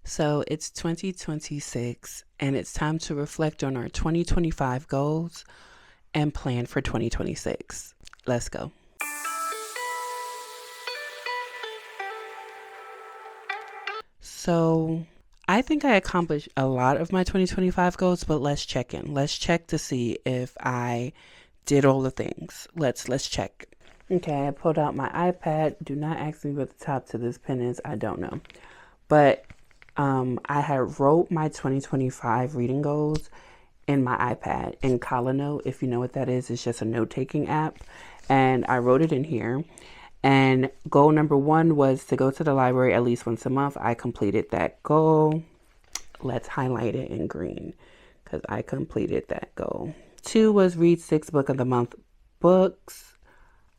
So it's 2026 and it's time to reflect on our 2025 goals and plan for 2026. Let's go. So I think I accomplished a lot of my 2025 goals, but let's check in. Let's check to see if I did all the things. Let's check. Okay, I pulled out my iPad. Do not ask me what the top to this pen is. I don't know. But I had wrote my 2025 reading goals in my iPad in Colino. If you know what that is, it's just a note-taking app. And I wrote it in here. And goal number 1 was to go to the library at least once a month. I completed that goal. Let's highlight it in green because I completed that goal. 2 was read 6 book of the month books.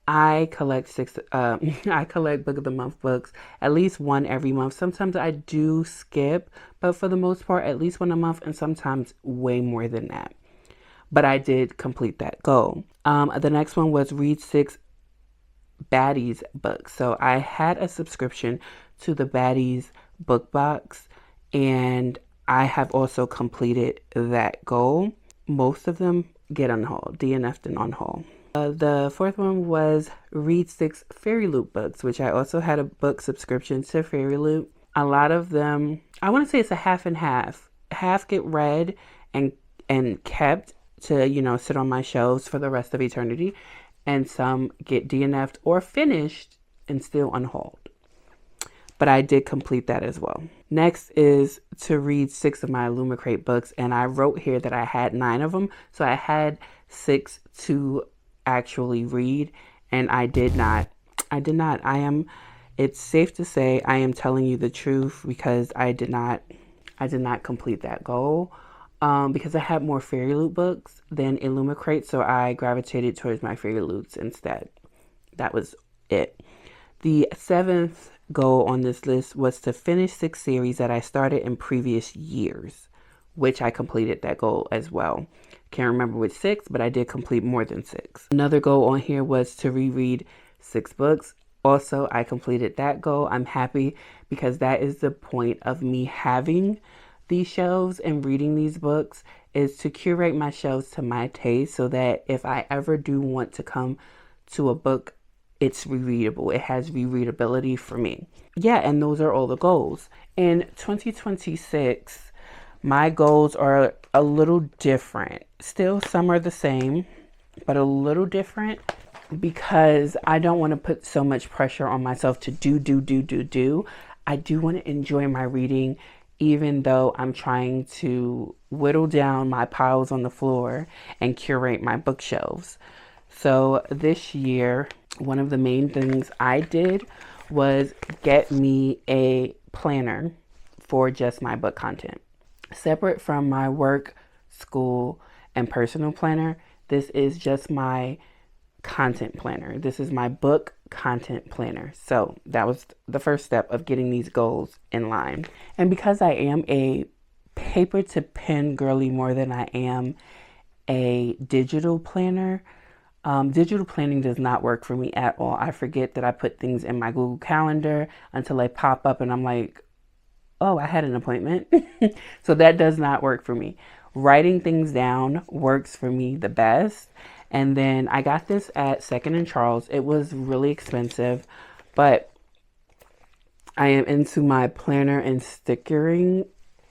I collect I collect book of the month books, at least one every month. Sometimes I do skip, but for the most part, at least one a month, and sometimes way more than that. But I did complete that goal. The next one was read 6 Baddies books. So I had a subscription to the Baddies book box, and I have also completed that goal. Most of them get unhauled, DNF'd and unhauled. The 4th one was read 6 Fairy Loot books, which I also had a book subscription to Fairy Loot. A lot of them, I want to say it's a half and half. Half get read and kept to, sit on my shelves for the rest of eternity. And some get DNF'd or finished and still unhauled. But I did complete that as well. Next is to read 6 of my Illumicrate books. And I wrote here that I had 9 of them. So I had 6 to actually read, and I did not. It's safe to say I am telling you the truth because I did not complete that goal because I had more Fairy Loot books than Illumicrate, so I gravitated towards my Fairy Loots instead. That was it. The 7th goal on this list was to finish 6 series that I started in previous years, which I completed that goal as well. Can't remember which 6, but I did complete more than 6. Another goal on here was to reread 6 books. Also, I completed that goal. I'm happy because that is the point of me having these shelves and reading these books, is to curate my shelves to my taste so that if I ever do want to come to a book, it's rereadable. It has rereadability for me. Yeah, and those are all the goals. In 2026, my goals are a little different. Still, some are the same, but a little different because I don't want to put so much pressure on myself to do. I do want to enjoy my reading, even though I'm trying to whittle down my piles on the floor and curate my bookshelves. So this year, one of the main things I did was get me a planner for just my book content. Separate from my work, school, and personal planner, this is just my content planner. This is my book content planner. So that was the first step of getting these goals in line. And because I am a paper to pen girly more than I am a digital planner, digital planning does not work for me at all. I forget that I put things in my Google Calendar until they pop up and I'm like, oh, I had an appointment. So that does not work for me. Writing things down works for me the best. And then I got this at 2nd and Charles. It was really expensive, but I am into my planner and stickering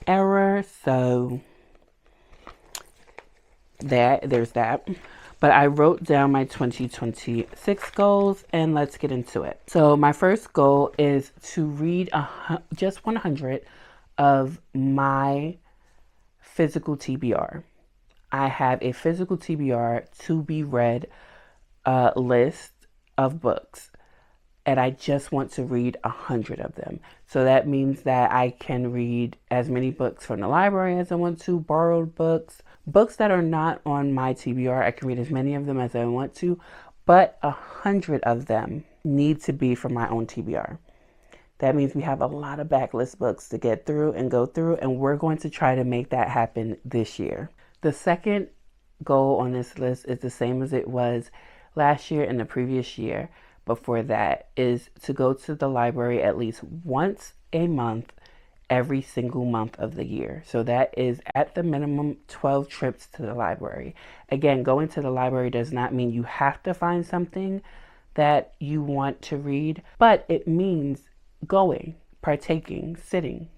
era. So there's that. But I wrote down my 2026 goals and let's get into it. So my first goal is to read just 100 of my physical TBR. I have a physical TBR to be read list of books, and I just want to read 100 of them. So that means that I can read as many books from the library as I want to, borrowed books that are not on my TBR. I can read as many of them as I want to, but 100 of them need to be from my own TBR. That means we have a lot of backlist books to get through and go through, and we're going to try to make that happen this year. The second goal on this list is the same as it was last year and the previous year before that, is to go to the library at least once a month every single month of the year. So that is at the minimum 12 trips to the library. Again, going to the library does not mean you have to find something that you want to read, but it means going, partaking, sitting.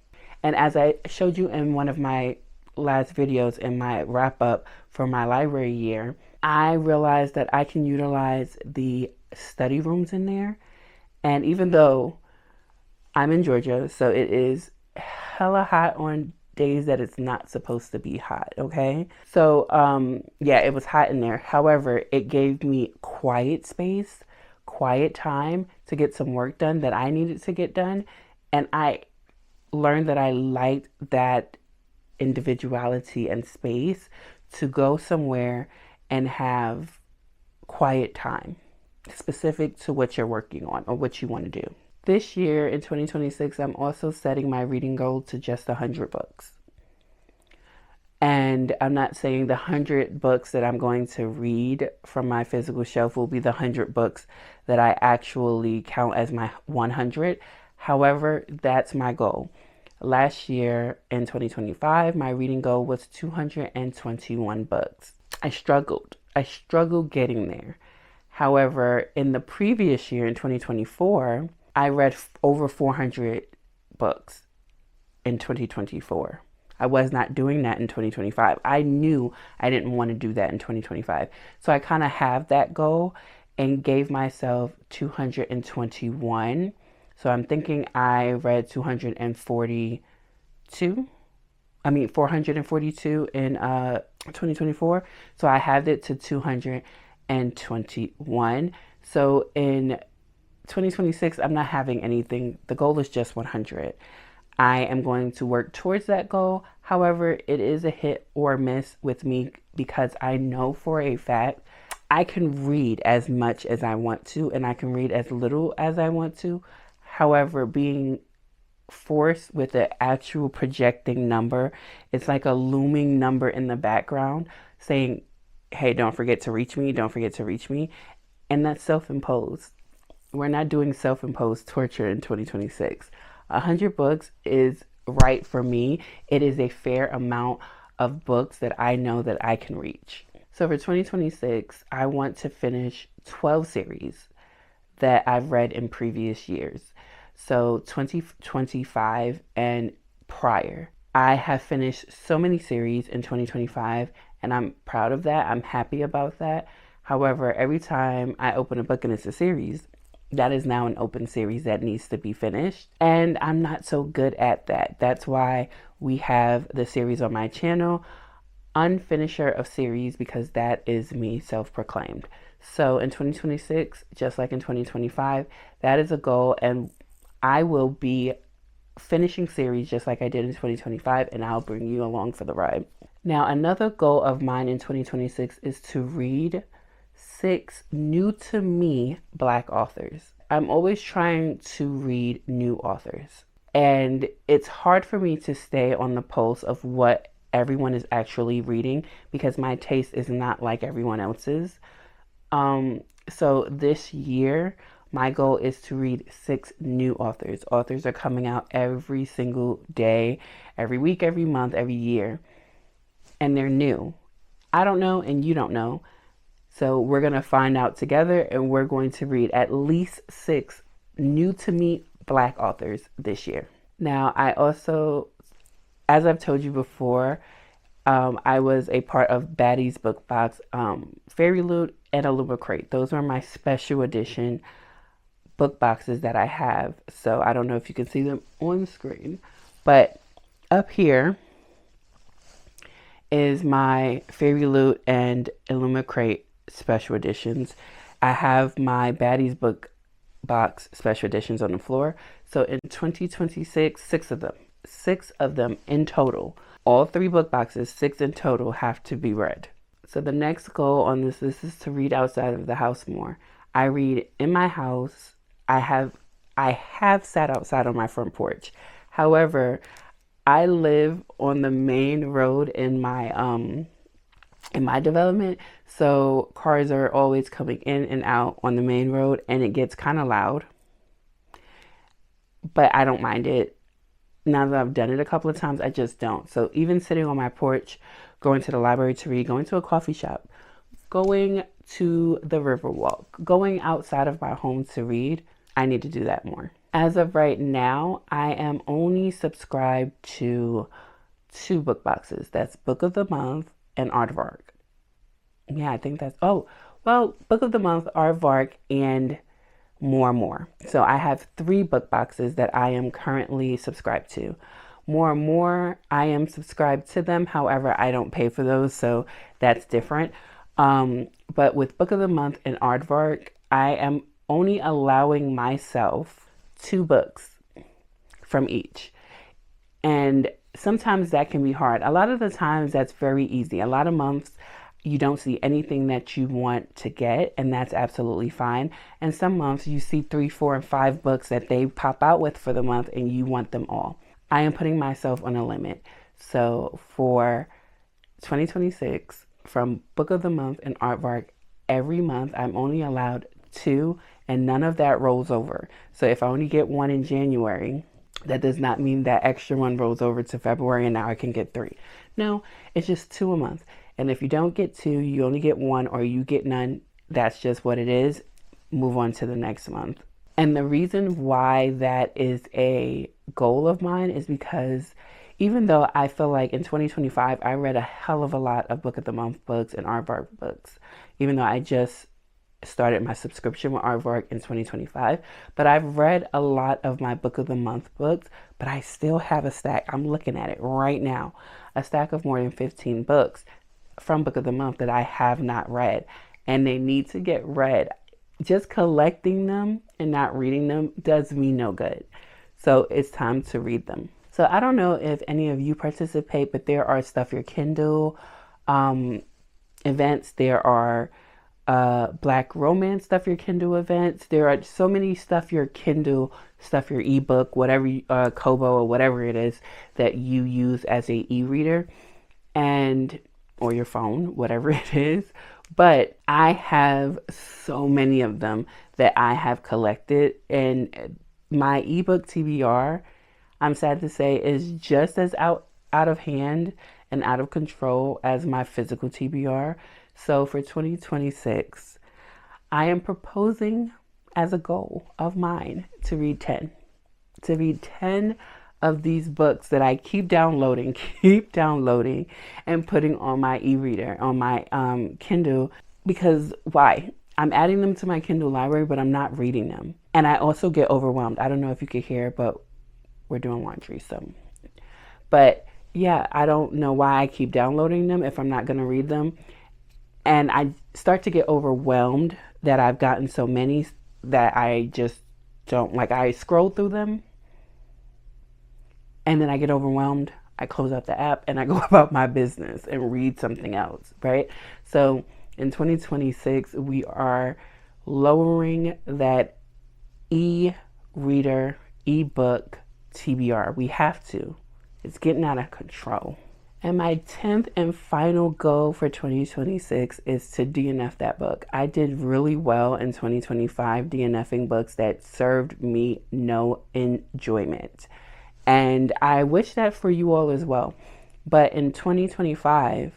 And as I showed you in one of my last videos in my wrap up for my library year, I realized that I can utilize the study rooms in there. And even though I'm in Georgia, so it is hella hot on days that it's not supposed to be hot, okay? So, yeah, it was hot in there. However, it gave me quiet space, quiet time to get some work done that I needed to get done. And I learned that I liked that individuality and space to go somewhere and have quiet time specific to what you're working on or what you want to do. This year in 2026, I'm also setting my reading goal to just 100 books. And I'm not saying the 100 books that I'm going to read from my physical shelf will be the 100 books that I actually count as my 100. However, that's my goal. Last year in 2025, my reading goal was 221 books. I struggled getting there. However, in the previous year in 2024, I read over 400 books in 2024. I was not doing that in 2025. I knew I didn't want to do that in 2025. So I kind of have that goal and gave myself 221. So I'm thinking I read 442 in 2024. So I have it to 221. So in 2026, I'm not having anything. The goal is just 100. I am going to work towards that goal. However, it is a hit or miss with me because I know for a fact I can read as much as I want to and I can read as little as I want to. However, being forced with the actual projecting number, it's like a looming number in the background saying, hey, don't forget to reach me, don't forget to reach me. And that's self-imposed. We're not doing self-imposed torture in 2026. 100 books is right for me. It is a fair amount of books that I know that I can reach. So for 2026, I want to finish 12 series that I've read in previous years. So 2025 and prior. I have finished so many series in 2025 and I'm proud of that. I'm happy about that. However, every time I open a book and it's a series, that is now an open series that needs to be finished. And I'm not so good at that. That's why we have the series on my channel, Unfinisher of Series, because that is me self-proclaimed. So in 2026, just like in 2025, that is a goal. And I will be finishing series just like I did in 2025. And I'll bring you along for the ride. Now, another goal of mine in 2026 is to read 6 new to me Black authors. I'm always trying to read new authors. And it's hard for me to stay on the pulse of what everyone is actually reading because my taste is not like everyone else's. So this year, my goal is to read 6 new authors. Authors are coming out every single day, every week, every month, every year. And they're new. I don't know and you don't know. So we're going to find out together and we're going to read at least 6 new to me Black authors this year. Now, I also, as I've told you before, I was a part of Baddie's book box, Fairy Loot and Illumicrate. Those are my special edition book boxes that I have. So I don't know if you can see them on the screen, but up here is my Fairy Loot and Illumicrate special editions. I have my Baddie's book box special editions on the floor. So in 2026, 6 of them in total. All 3 book boxes, 6 in total, have to be read. So the next goal on this list is to read outside of the house more. I read in my house. I have sat outside on my front porch. However, I live on the main road in my development, so cars are always coming in and out on the main road and it gets kind of loud, but I don't mind it. now that I've done it a couple of times, I just don't. So even sitting on my porch, going to the library to read, going to a coffee shop, going to the Riverwalk, going outside of my home to read, I need to do that more. As of right now, I am only subscribed to 2 book boxes. That's Book of the Month and Aardvark. Yeah, I think that's, oh, well, Book of the Month, Aardvark, and More. So I have 3 book boxes that I am currently subscribed to. More, I am subscribed to them. However, I don't pay for those, so that's different. But with Book of the Month and Aardvark, I am only allowing myself 2 books from each. And sometimes that can be hard. A lot of the times that's very easy. A lot of months you don't see anything that you want to get, and that's absolutely fine. And some months you see 3, 4, and 5 books that they pop out with for the month and you want them all. I am putting myself on a limit. So for 2026, from Book of the Month and Aardvark, every month I'm only allowed 2, and none of that rolls over. So if I only get 1 in January, that does not mean that extra 1 rolls over to February and now I can get 3. No, it's just 2 a month. And if you don't get 2, you only get 1, or you get none. That's just what it is. Move on to the next month. And the reason why that is a goal of mine is because even though I feel like in 2025, I read a hell of a lot of Book of the Month books and Aardvark books, even though I just started my subscription with Aardvark in 2025, but I've read a lot of my Book of the Month books, but I still have a stack. I'm looking at it right now, a stack of more than 15 books from Book of the Month that I have not read, and they need to get read. Just collecting them and not reading them does me no good. So it's time to read them. So I don't know if any of you participate, but there are Stuff Your Kindle events. There are Black Romance Stuff Your Kindle events. There are so many Stuff Your Kindle, Stuff Your ebook, whatever, Kobo or whatever it is that you use as a e-reader, and or your phone, whatever it is. But I have so many of them that I have collected, and my ebook TBR, I'm sad to say, is just as out of hand and out of control as my physical TBR. So for 2026, I am proposing as a goal of mine to read 10. To read 10 of these books that I keep downloading and putting on my e-reader, on my Kindle. Because why? I'm adding them to my Kindle library, but I'm not reading them. And I also get overwhelmed. I don't know if you could hear, but we're doing laundry, so. But yeah, I don't know why I keep downloading them if I'm not going to read them. And I start to get overwhelmed that I've gotten so many that I just don't, like, I scroll through them and then I get overwhelmed. I close out the app and I go about my business and read something else, right? So in 2026, we are lowering that e-reader, e-book TBR. We have to. It's getting out of control. And my 10th and final goal for 2026 is to DNF that book. I did really well in 2025 DNFing books that served me no enjoyment. And I wish that for you all as well. But in 2025,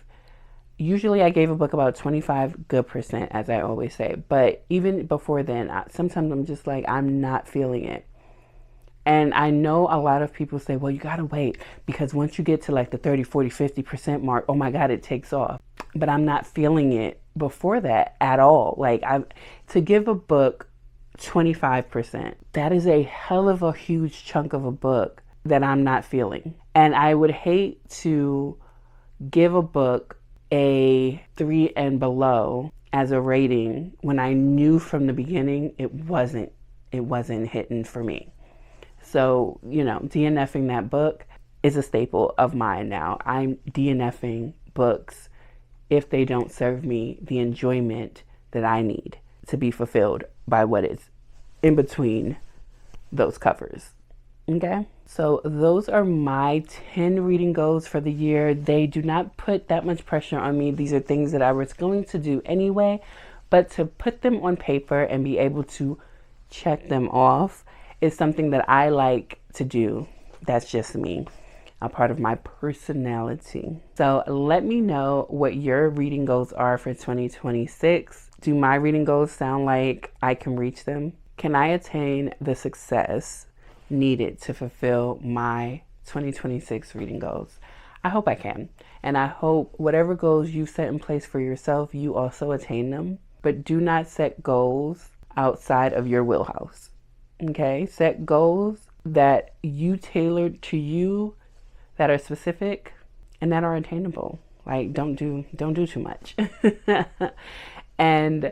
usually I gave a book about 25 good %, as I always say. But even before then, sometimes I'm just like, I'm not feeling it. And I know a lot of people say, well, you got to wait because once you get to like the 30, 40, 50% mark, oh my God, it takes off. But I'm not feeling it before that at all. Like, to give a book 25%, that is a hell of a huge chunk of a book that I'm not feeling. And I would hate to give a book a 3 and below as a rating when I knew from the beginning it wasn't hitting for me. So, DNFing that book is a staple of mine now. I'm DNFing books if they don't serve me the enjoyment that I need to be fulfilled by what is in between those covers. Okay? So those are my 10 reading goals for the year. They do not put that much pressure on me. These are things that I was going to do anyway, but to put them on paper and be able to check them off is something that I like to do That's just me, a part of my personality. So let me know what your reading goals are for 2026. Do my reading goals sound like I can reach them? Can I attain the success needed to fulfill my 2026 reading goals? I hope I can. And I hope whatever goals you set in place for yourself, you also attain them. But do not set goals outside of your wheelhouse. Okay? Set goals that you tailored to you, that are specific and that are attainable. Like don't do too much. And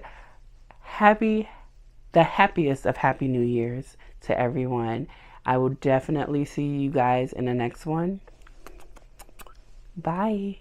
the happiest of Happy New Year's to everyone. I will definitely see you guys in the next one. Bye.